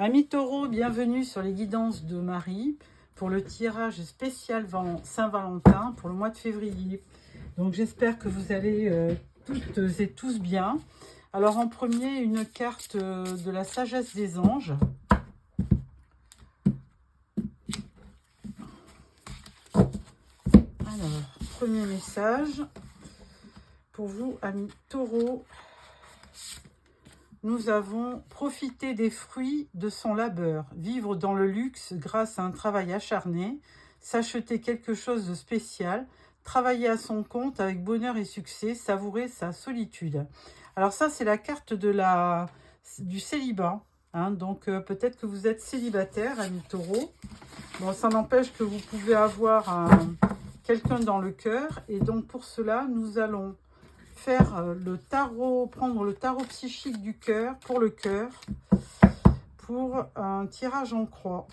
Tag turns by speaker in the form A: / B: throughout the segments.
A: Amis taureaux, bienvenue sur les guidances de Marie pour le tirage spécial Saint-Valentin pour le mois de février. Donc j'espère que vous allez toutes et tous bien. Alors en premier, une carte de la sagesse des anges. Alors, premier message pour vous, amis taureaux. Nous avons profité des fruits de son labeur, vivre dans le luxe grâce à un travail acharné, s'acheter quelque chose de spécial, travailler à son compte avec bonheur et succès, savourer sa solitude. Alors ça, c'est la carte du célibat. Hein, donc peut-être que vous êtes célibataire, amis taureaux. Bon, ça n'empêche que vous pouvez avoir quelqu'un dans le cœur. Et donc pour cela, nous allons faire le tarot, prendre le tarot psychique du cœur, pour un tirage en croix.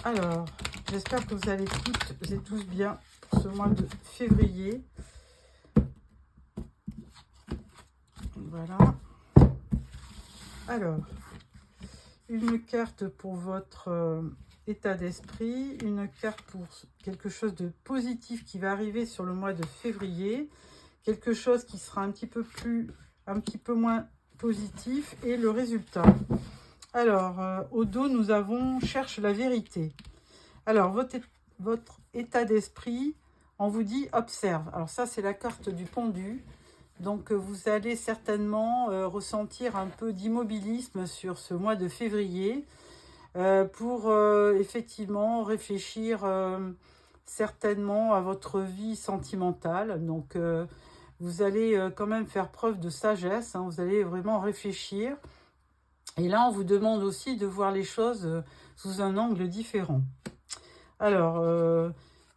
A: Alors, j'espère que vous allez toutes et tous bien pour ce mois de février. Voilà. Alors, une carte pour votre état d'esprit, une carte pour quelque chose de positif qui va arriver sur le mois de février, quelque chose qui sera un petit peu moins positif et le résultat. Alors, au dos, nous avons cherche la vérité. Alors, votre état d'esprit, on vous dit observe. Alors ça, c'est la carte du pendu. Donc, vous allez certainement ressentir un peu d'immobilisme sur ce mois de février. Pour effectivement réfléchir certainement à votre vie sentimentale. Donc, vous allez quand même faire preuve de sagesse, hein, vous allez vraiment réfléchir. Et là, on vous demande aussi de voir les choses sous un angle différent. Alors,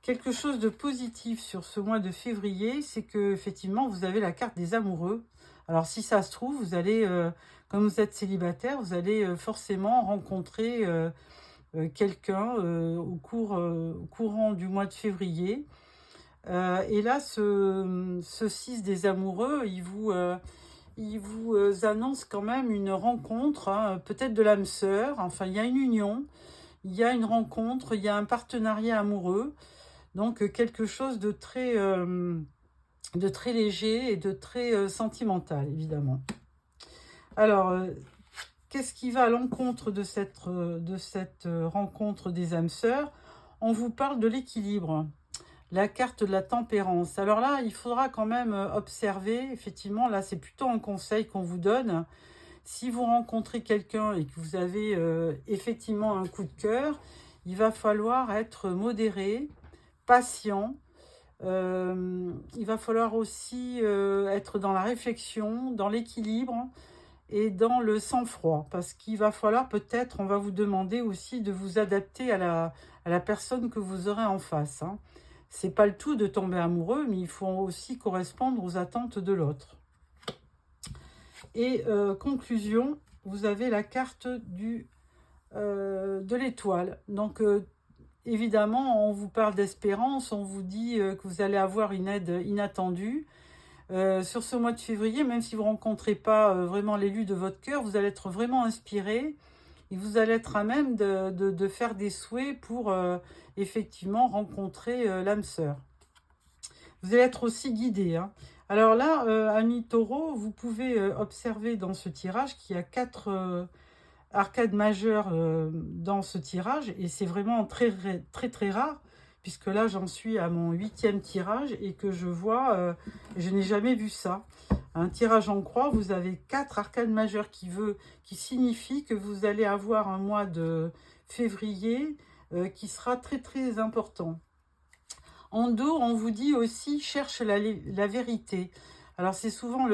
A: quelque chose de positif sur ce mois de février, c'est que effectivement, vous avez la carte des amoureux. Alors, si ça se trouve, vous allez... comme vous êtes célibataire, vous allez forcément rencontrer quelqu'un au courant du mois de février. Et là, ce 6 des amoureux, il vous annonce quand même une rencontre, hein, peut-être de l'âme sœur. Enfin, il y a une union, il y a une rencontre, il y a un partenariat amoureux. Donc, quelque chose de très léger et de très sentimental, évidemment. Alors, qu'est-ce qui va à l'encontre de cette rencontre des âmes sœurs? On vous parle de l'équilibre, la carte de la tempérance. Alors là, il faudra quand même observer, effectivement, là c'est plutôt un conseil qu'on vous donne. Si vous rencontrez quelqu'un et que vous avez effectivement un coup de cœur, il va falloir être modéré, patient. Il va falloir aussi être dans la réflexion, dans l'équilibre, et dans le sang-froid, parce qu'il va falloir peut-être, on va vous demander aussi de vous adapter à la personne que vous aurez en face. Hein. C'est pas le tout de tomber amoureux, mais il faut aussi correspondre aux attentes de l'autre. Et conclusion, vous avez la carte de l'étoile. Donc évidemment, on vous parle d'espérance, on vous dit que vous allez avoir une aide inattendue. Sur ce mois de février, même si vous ne rencontrez pas vraiment l'élu de votre cœur, vous allez être vraiment inspiré et vous allez être à même de faire des souhaits pour effectivement rencontrer l'âme sœur. Vous allez être aussi guidé. Hein. Alors là, amis taureaux, vous pouvez observer dans ce tirage qu'il y a 4 arcades majeures dans ce tirage et c'est vraiment très, très, très rare. Puisque là, j'en suis à mon 8e tirage et que je vois, je n'ai jamais vu ça. Un tirage en croix, vous avez 4 arcades majeures qui signifie que vous allez avoir un mois de février qui sera très, très important. En dos, on vous dit aussi, cherche la vérité. Alors, c'est souvent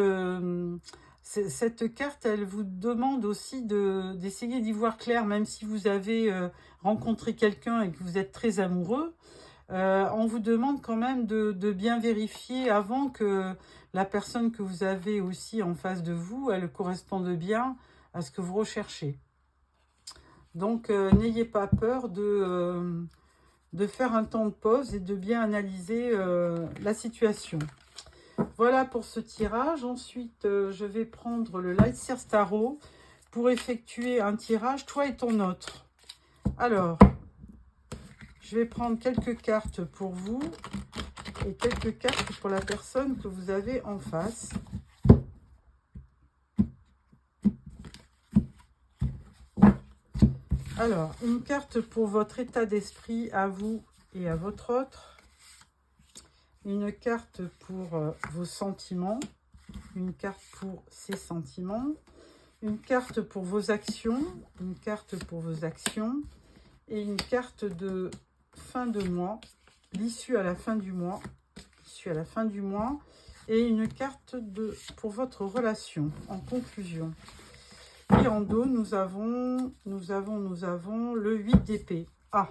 A: cette carte, elle vous demande aussi d'essayer d'y voir clair, même si vous avez rencontré quelqu'un et que vous êtes très amoureux. On vous demande quand même de bien vérifier avant que la personne que vous avez aussi en face de vous, elle corresponde bien à ce que vous recherchez. Donc, n'ayez pas peur de faire un temps de pause et de bien analyser la situation. Voilà pour ce tirage. Ensuite, je vais prendre le Light Seers Tarot pour effectuer un tirage, toi et ton autre. Alors, je vais prendre quelques cartes pour vous et quelques cartes pour la personne que vous avez en face. Alors, une carte pour votre état d'esprit à vous et à votre autre. Une carte pour vos sentiments. Une carte pour ses sentiments. Une carte pour vos actions. Une carte pour vos actions. Et une carte de fin de mois. L'issue à la fin du mois. L'issue à la fin du mois. Et une carte pour votre relation en conclusion. Et en dos, nous avons le 8 d'épée. Ah,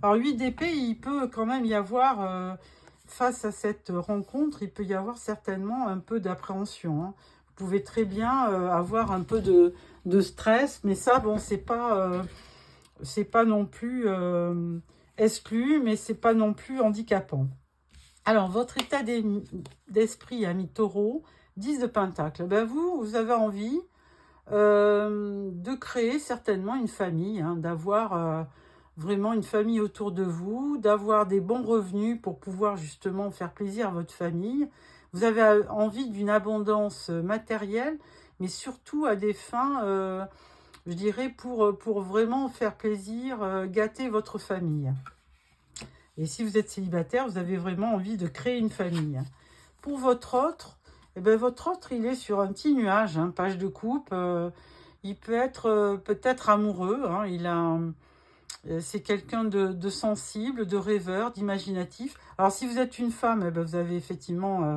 A: alors 8 d'épée, il peut quand même y avoir, face à cette rencontre, il peut y avoir certainement un peu d'appréhension. Hein. Vous pouvez très bien avoir un peu de stress, mais ça, bon, c'est pas non plus exclu, mais c'est pas non plus handicapant. Alors, votre état d'esprit, ami taureau, 10 de pentacle. Ben vous avez envie de créer certainement une famille, hein, d'avoir vraiment une famille autour de vous, d'avoir des bons revenus pour pouvoir justement faire plaisir à votre famille. Vous avez envie d'une abondance matérielle, mais surtout à des fins, je dirais, pour vraiment faire plaisir, gâter votre famille. Et si vous êtes célibataire, vous avez vraiment envie de créer une famille. Pour votre autre, eh bien, votre autre, il est sur un petit nuage, hein, page de coupe. Il peut être peut-être amoureux. Hein, c'est quelqu'un de sensible, de rêveur, d'imaginatif. Alors, si vous êtes une femme, eh bien, vous avez effectivement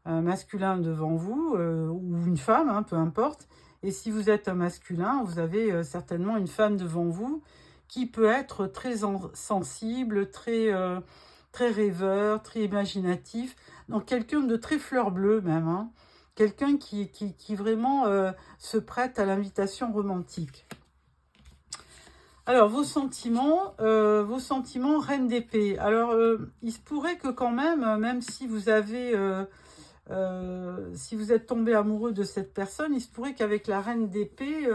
A: un masculin devant vous, ou une femme, hein, peu importe. Et si vous êtes un masculin, vous avez certainement une femme devant vous qui peut être très sensible, très rêveur, très imaginatif. Donc quelqu'un de très fleur bleue même, hein. Quelqu'un qui vraiment se prête à l'invitation romantique. Alors vos sentiments, reine d'épée. Alors il se pourrait que quand même si vous avez, si vous êtes tombé amoureux de cette personne, il se pourrait qu'avec la reine d'épée,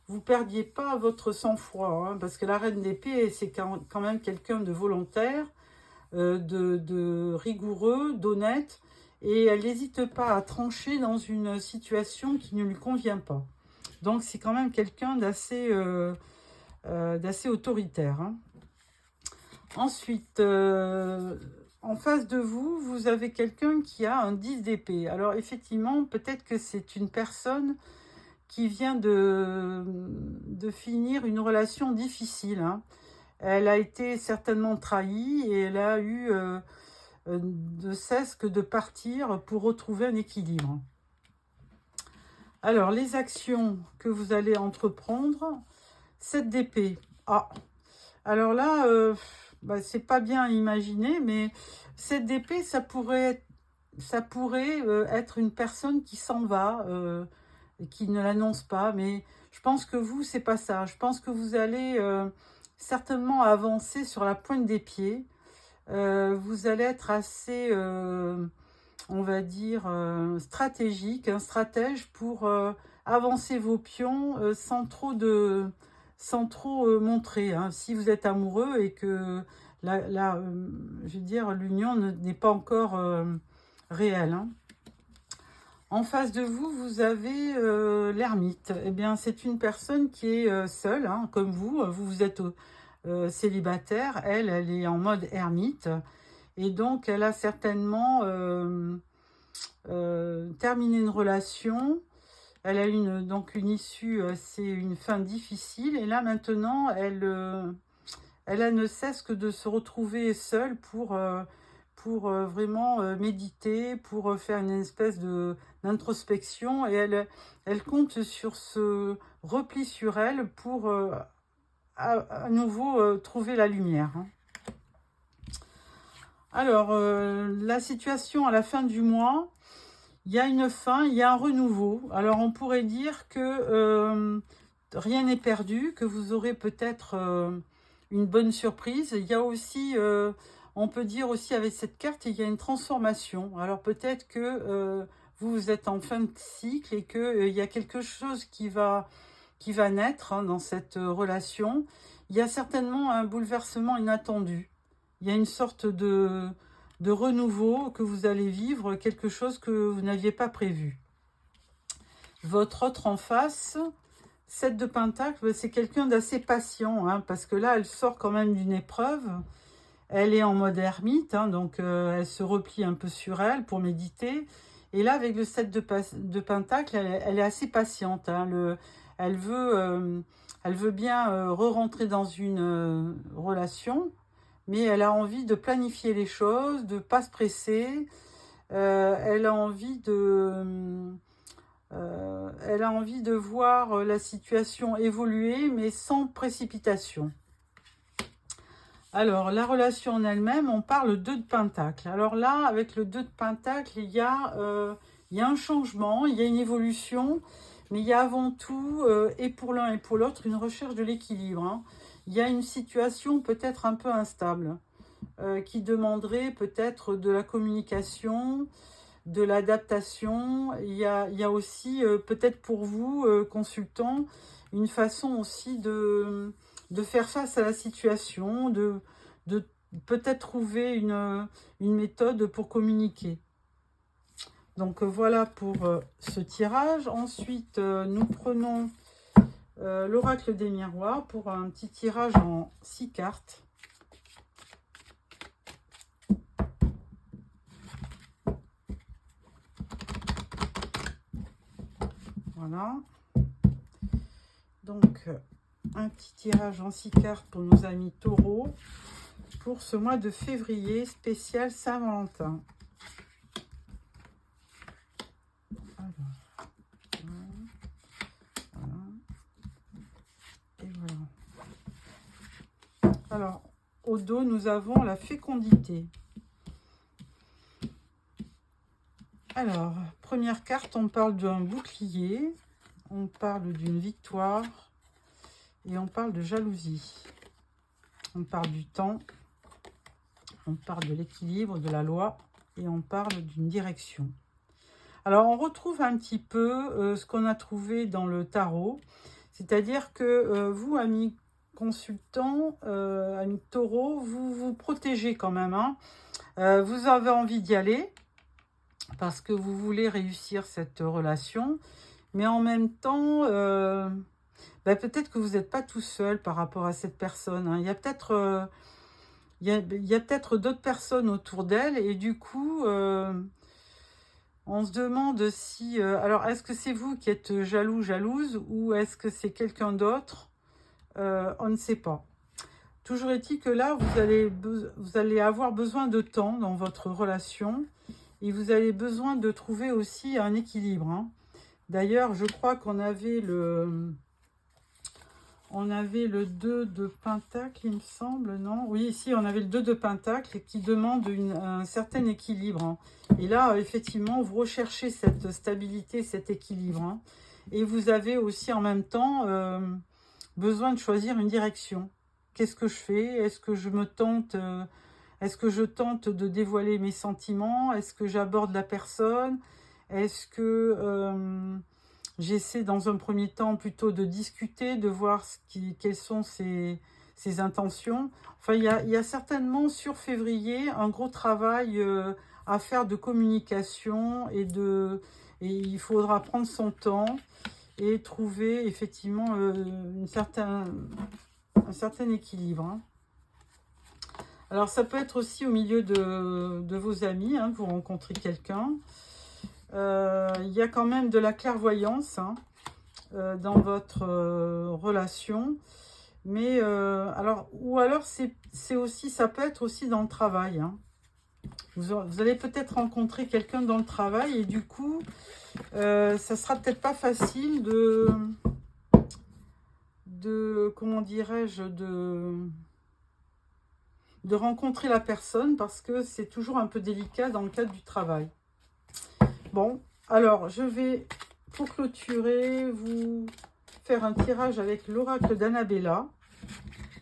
A: vous perdiez pas votre sang-froid, hein, parce que la reine d'épée, c'est quand même quelqu'un de volontaire, de rigoureux, d'honnête, et elle n'hésite pas à trancher dans une situation qui ne lui convient pas. Donc c'est quand même quelqu'un d'assez autoritaire. Hein. Ensuite, en face de vous, vous avez quelqu'un qui a un 10 d'épée. Alors effectivement, peut-être que c'est une personne qui vient de finir une relation difficile. Hein. Elle a été certainement trahie et elle a eu de cesse que de partir pour retrouver un équilibre. Alors, les actions que vous allez entreprendre, 7 d'épée. Ah, alors là, c'est pas bien imaginé, mais 7 d'épée, ça pourrait être une personne qui s'en va, et qui ne l'annonce pas, mais je pense que vous, c'est pas ça. Je pense que vous allez certainement avancer sur la pointe des pieds. Vous allez être assez, on va dire, stratégique, un stratège pour avancer vos pions sans trop montrer. Hein. Si vous êtes amoureux et que je veux dire, l'union n'est pas encore réelle. Hein. En face de vous, vous avez l'ermite. Eh bien, c'est une personne qui est seule, hein, comme vous. Vous êtes célibataire. Elle est en mode ermite. Et donc, elle a certainement terminé une relation. Elle a donc une issue, c'est une fin difficile. Et là, maintenant, elle ne cesse que de se retrouver seule pour vraiment méditer, pour faire une espèce d'introspection. Et elle compte sur ce repli sur elle pour à nouveau trouver la lumière. Hein. Alors, la situation à la fin du mois, il y a une fin, il y a un renouveau. Alors, on pourrait dire que rien n'est perdu, que vous aurez peut-être une bonne surprise. Il y a aussi, on peut dire aussi avec cette carte, il y a une transformation. Alors, peut-être que vous êtes en fin de cycle et qu'il y a quelque chose qui va qui va naître dans cette relation. Il y a certainement un bouleversement inattendu. Il y a une sorte de renouveau que vous allez vivre, quelque chose que vous n'aviez pas prévu. Votre autre en face, 7 de Pentacle, c'est quelqu'un d'assez patient, parce que là, elle sort quand même d'une épreuve. Elle est en mode ermite, donc elle se replie un peu sur elle pour méditer. Et là, avec le 7 de Pentacle, elle est assez patiente. Elle veut bien re-rentrer dans une relation, mais elle a envie de planifier les choses, de ne pas se presser. Elle a envie de voir la situation évoluer, mais sans précipitation. Alors, la relation en elle-même, on parle 2 de Pentacle. Alors là, avec le 2 de Pentacle, il y a un changement, il y a une évolution, mais il y a avant tout, et pour l'un et pour l'autre, une recherche de l'équilibre. Il y a une situation peut-être un peu instable, qui demanderait peut-être de la communication, de l'adaptation. Il y a aussi, peut-être pour vous, consultants, une façon aussi de faire face à la situation, de peut-être trouver une méthode pour communiquer. Donc voilà pour ce tirage. Ensuite, nous prenons l'oracle des miroirs pour un petit tirage en 6 cartes. Voilà. Donc, un petit tirage en 6 cartes pour nos amis taureaux pour ce mois de février spécial Saint-Valentin. Et voilà. Alors, au dos, nous avons la fécondité. Alors, première carte, on parle d'un bouclier, on parle d'une victoire et on parle de jalousie. On parle du temps, on parle de l'équilibre, de la loi et on parle d'une direction. Alors, on retrouve un petit peu ce qu'on a trouvé dans le tarot, c'est-à-dire que vous, amis consultants, amis taureaux, vous vous protégez quand même. Vous avez envie d'y aller parce que vous voulez réussir cette relation, mais en même temps, peut-être que vous n'êtes pas tout seul par rapport à cette personne. Il y a peut-être peut-être d'autres personnes autour d'elle et du coup, on se demande si... alors, est-ce que c'est vous qui êtes jaloux, jalouse ou est-ce que c'est quelqu'un d'autre? On ne sait pas. Toujours est-il que là, vous allez avoir besoin de temps dans votre relation et vous avez besoin de trouver aussi un équilibre. D'ailleurs, je crois qu'on avait le 2 de Pentacle, il me semble, non? Oui, ici, on avait le 2 de Pentacle qui demande un certain équilibre. Et là, effectivement, vous recherchez cette stabilité, cet équilibre. Et vous avez aussi en même temps besoin de choisir une direction. Qu'est-ce que je fais? Est-ce que je tente de dévoiler mes sentiments? Est-ce que j'aborde la personne? Est-ce que j'essaie dans un premier temps plutôt de discuter, de voir quelles sont ses intentions? Enfin, il y a certainement sur février un gros travail à faire de communication et il faudra prendre son temps et trouver effectivement un certain équilibre. Alors, ça peut être aussi au milieu de vos amis, vous rencontrez quelqu'un. Il y a quand même de la clairvoyance dans votre relation. Mais, alors c'est aussi, ça peut être aussi dans le travail. Vous allez peut-être rencontrer quelqu'un dans le travail et du coup, ça sera peut-être pas facile comment dirais-je, de rencontrer la personne parce que c'est toujours un peu délicat dans le cadre du travail. Bon, alors je vais, pour clôturer, vous faire un tirage avec l'oracle d'Annabella.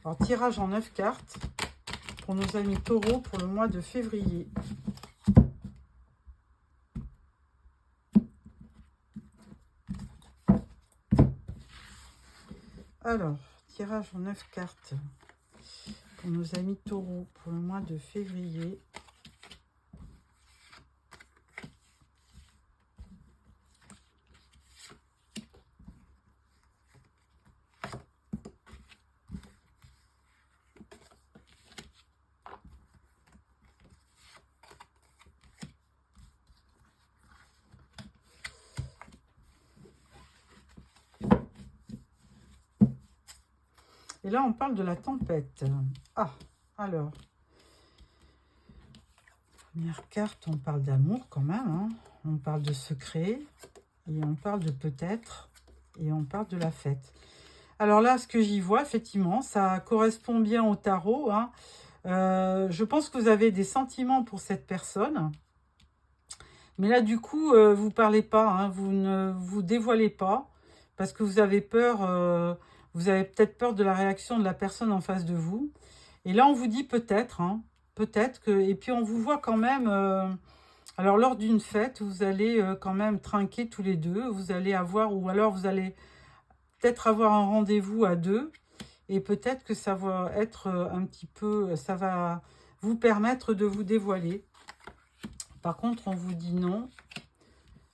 A: Alors, tirage en 9 cartes pour nos amis taureaux pour le mois de février. Alors, tirage en 9 cartes pour nos amis taureaux pour le mois de février. Et là, on parle de la tempête. Ah, alors. Première carte, on parle d'amour quand même. Hein. On parle de secret. Et on parle de peut-être. Et on parle de la fête. Alors là, ce que j'y vois, effectivement, ça correspond bien au tarot. Hein. Je pense que vous avez des sentiments pour cette personne. Mais là, du coup, vous ne parlez pas. Hein. Vous ne vous dévoilez pas. Parce que vous avez peur... vous avez peut-être peur de la réaction de la personne en face de vous. Et là, on vous dit peut-être, hein, peut-être que... Et puis, on vous voit quand même... alors, lors d'une fête, vous allez quand même trinquer tous les deux. Vous allez avoir... Ou alors, vous allez peut-être avoir un rendez-vous à deux. Et peut-être que ça va être un petit peu... Ça va vous permettre de vous dévoiler. Par contre, on vous dit non.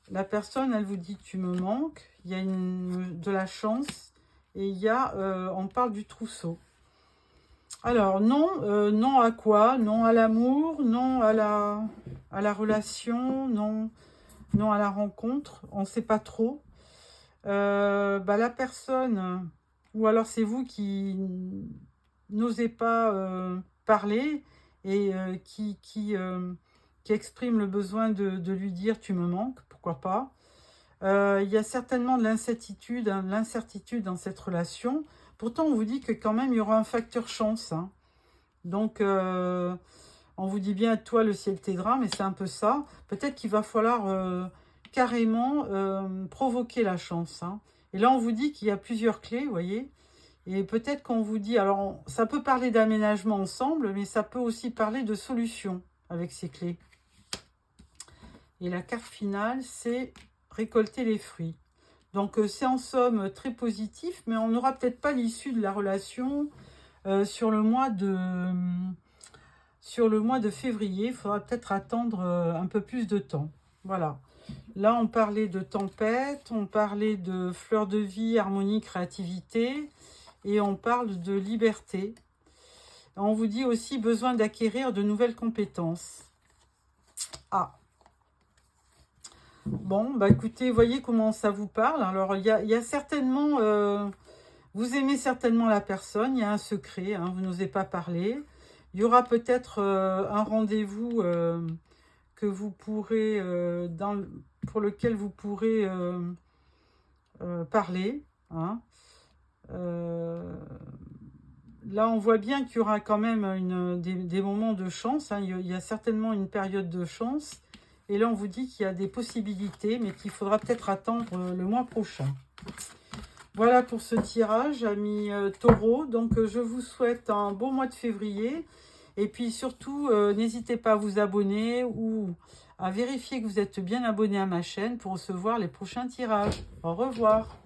A: La personne, elle vous dit « tu me manques ». Il y a de la chance. Et il y a, on parle du trousseau. Alors, non, non à quoi? Non à l'amour, non à la relation, non, non à la rencontre. On ne sait pas trop. La personne, ou alors c'est vous qui n'osez pas parler et qui exprime le besoin de lui dire « tu me manques », pourquoi pas. Il y a certainement de l'incertitude, hein, dans cette relation. Pourtant, on vous dit que quand même, il y aura un facteur chance. Hein. Donc, on vous dit bien, toi, le ciel t'aidera, mais c'est un peu ça. Peut-être qu'il va falloir carrément provoquer la chance. Hein. Et là, on vous dit qu'il y a plusieurs clés, vous voyez. Et peut-être qu'on vous dit... Alors, ça peut parler d'aménagement ensemble, mais ça peut aussi parler de solution avec ces clés. Et la carte finale, c'est... récolter les fruits. Donc, c'est en somme très positif, mais on n'aura peut-être pas l'issue de la relation sur le mois de février. Il faudra peut-être attendre un peu plus de temps. Voilà. Là, on parlait de tempête, on parlait de fleurs de vie, harmonie, créativité, et on parle de liberté. On vous dit aussi besoin d'acquérir de nouvelles compétences. Ah, bon, bah écoutez, voyez comment ça vous parle. Alors, il y a certainement... vous aimez certainement la personne, il y a un secret, hein, vous n'osez pas parler. Il y aura peut-être un rendez-vous que vous pourrez... pour lequel vous pourrez parler. Hein. Là, on voit bien qu'il y aura quand même des moments de chance. Hein. Il y a certainement une période de chance. Et là, on vous dit qu'il y a des possibilités, mais qu'il faudra peut-être attendre le mois prochain. Voilà pour ce tirage, amis taureaux. Donc, je vous souhaite un bon mois de février. Et puis, surtout, n'hésitez pas à vous abonner ou à vérifier que vous êtes bien abonné à ma chaîne pour recevoir les prochains tirages. Au revoir.